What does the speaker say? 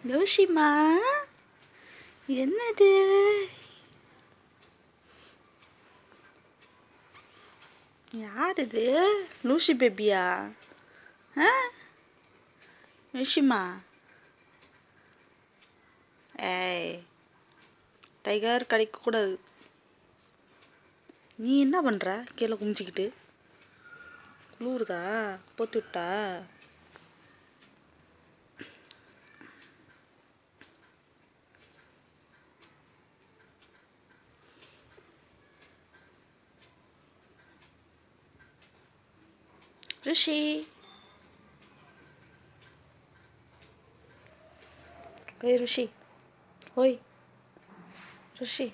லூசிமா, என்னது? யார் இது? லூசி பேபியா? லூசிமா, ஏய், டைகர் கடிக்கக்கூடாது. நீ என்ன பண்ணுற? கீழே குமிச்சிக்கிட்டு குளிருதா? போத்து விட்டா? ரிஷி, ஓய் ரிஷி, ஓய் ரிஷி.